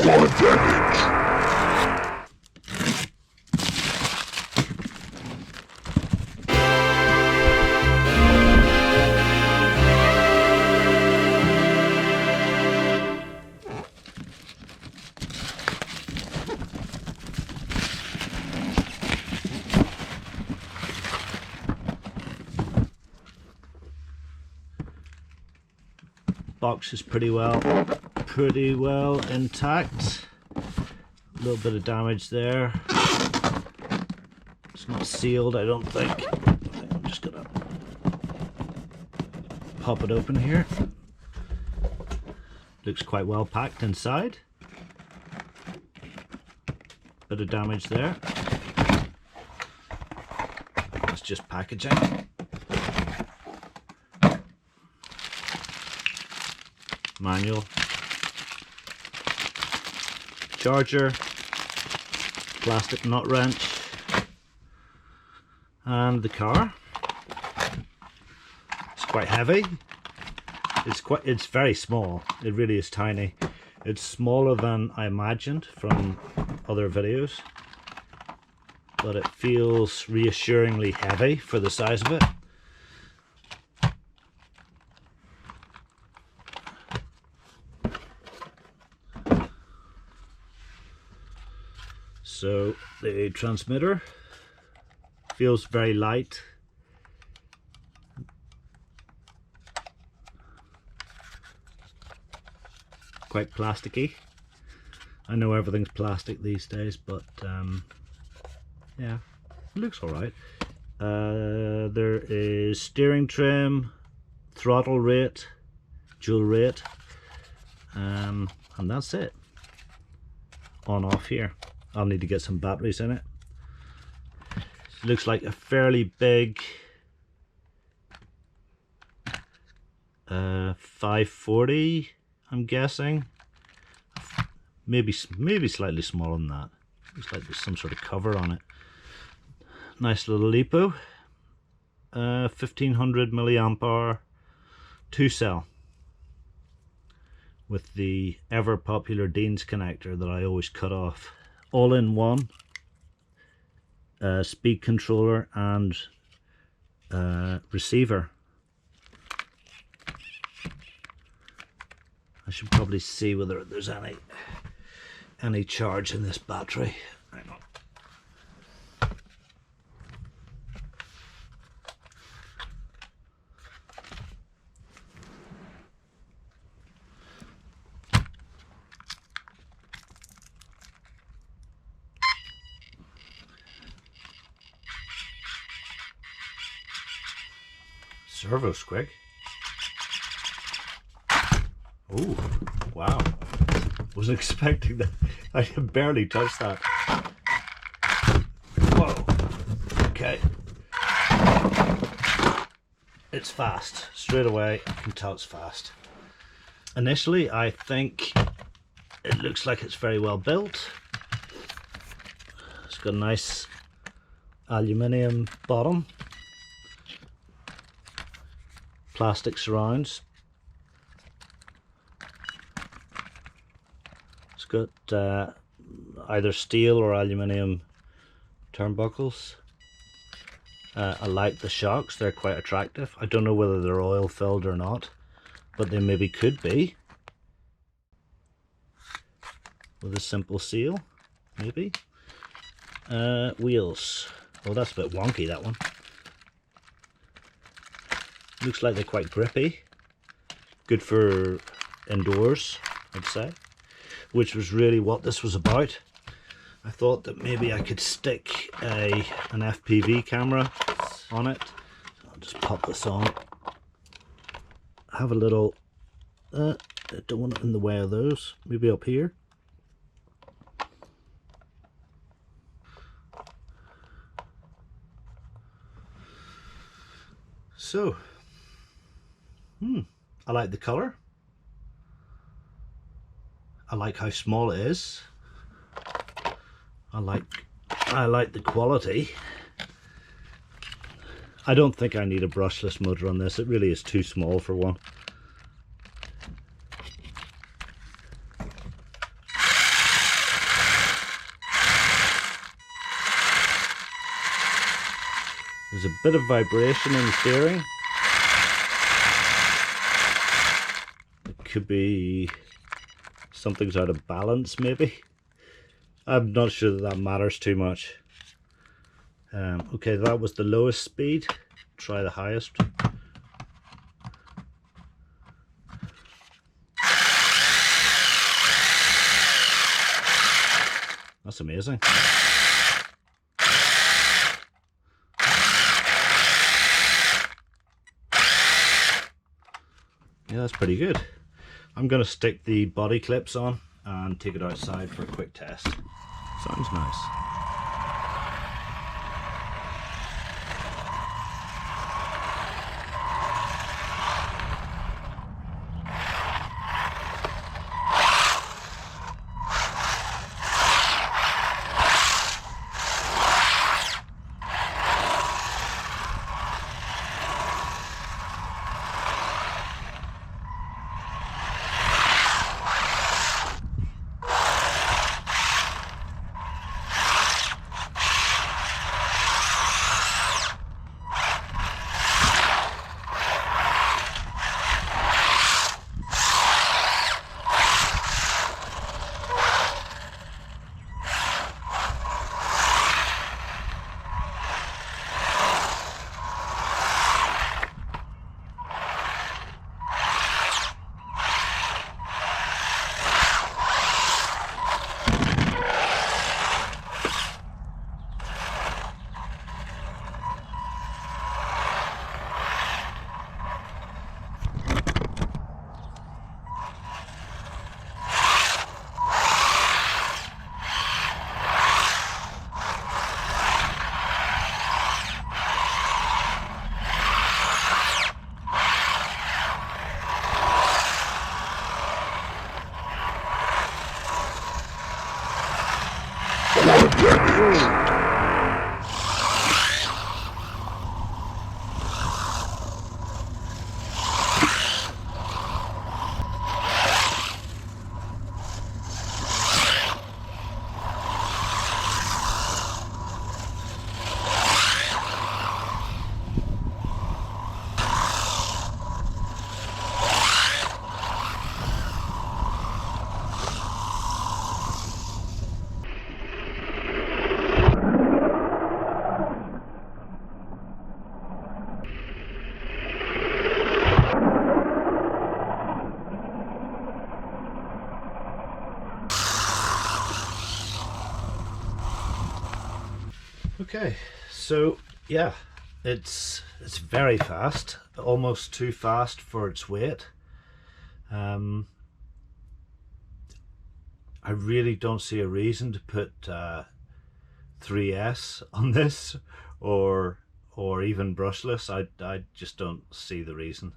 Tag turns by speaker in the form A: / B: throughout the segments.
A: for damage.
B: Box is pretty well intact. A little bit of damage there. It's not sealed, I don't think. I'm just gonna pop it open here. Looks quite well packed inside. Bit of damage there. That's just packaging. Manual, charger, plastic nut wrench, and the car. It's quite heavy. It's very small. It really is tiny. It's smaller than I imagined from other videos, but it feels reassuringly heavy for the size of it. So the transmitter feels very light. Quite plasticky. I know everything's plastic these days, but yeah, it looks alright. There is steering trim, throttle rate, dual rate, and that's it. On off here. I'll need to get some batteries in it. Looks like a fairly big 540, I'm guessing. Maybe slightly smaller than that. Looks like there's some sort of cover on it. Nice little LiPo. 1500 milliamp hour 2-cell. With the ever popular Dean's connector that I always cut off. All in one, speed controller and receiver. I should probably see whether there's any charge in this battery. Hang on. Servo's quick. Oh, wow. Wasn't expecting that. I barely touched that. Whoa. Okay. It's fast. Straight away, I can tell it's fast. Initially, I think it looks like it's very well built. It's got a nice aluminium bottom. Plastic surrounds. It's got either steel or aluminium turnbuckles. I like the shocks, they're quite attractive. I don't know whether they're oil filled or not, but they maybe could be. With a simple seal, maybe. Wheels. Oh, that's a bit wonky, that one. Looks like they're quite grippy. Good for indoors, I'd say. Which was really what this was about. I thought that maybe I could stick an FPV camera on it. I'll just pop this on. Have a little... I don't want it in the way of those. Maybe up here. So... I like the colour. I like how small it is. I like the quality. I don't think I need a brushless motor on this. It really is too small for one. There's a bit of vibration in the steering. It could be something's out of balance maybe. I'm not sure that that matters too much. Okay, that was the lowest speed. Try the highest. That's amazing. Yeah, that's pretty good. I'm going to stick the body clips on and take it outside for a quick test. Sounds nice. Okay, so yeah, it's very fast, almost too fast for its weight. I really don't see a reason to put 3S on this, or even brushless. I just don't see the reason.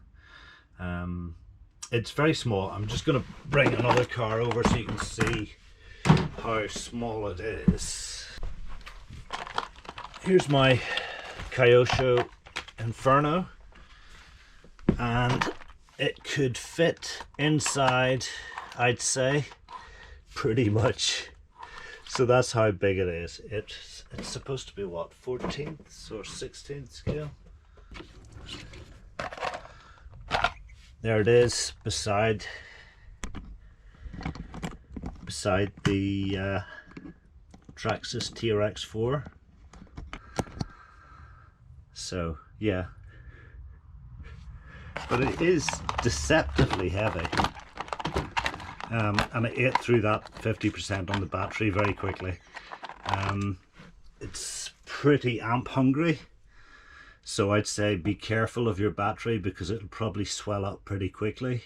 B: It's very small. I'm just going to bring another car over so you can see how small it is. Here's my Kyosho Inferno, and it could fit inside, I'd say, pretty much. So that's how big it is. It's supposed to be what, 14th or 16th scale? There it is beside the Traxxas TRX4. So yeah, but it is deceptively heavy, and it ate through that 50% on the battery very quickly. It's pretty amp hungry, so I'd say be careful of your battery because it'll probably swell up pretty quickly.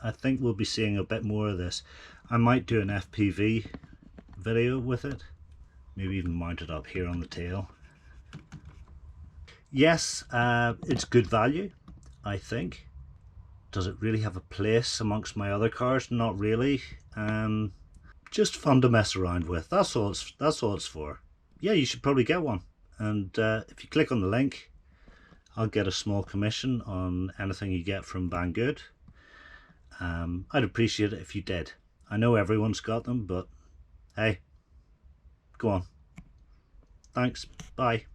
B: I think we'll be seeing a bit more of this. I might do an FPV video with it, maybe even mount it up here on the tail. Yes, it's good value, I think. Does it really have a place amongst my other cars? Not really. Just fun to mess around with. That's all it's for. Yeah, you should probably get one. And if you click on the link, I'll get a small commission on anything you get from Banggood. I'd appreciate it if you did. I know everyone's got them, but hey, go on. Thanks. Bye.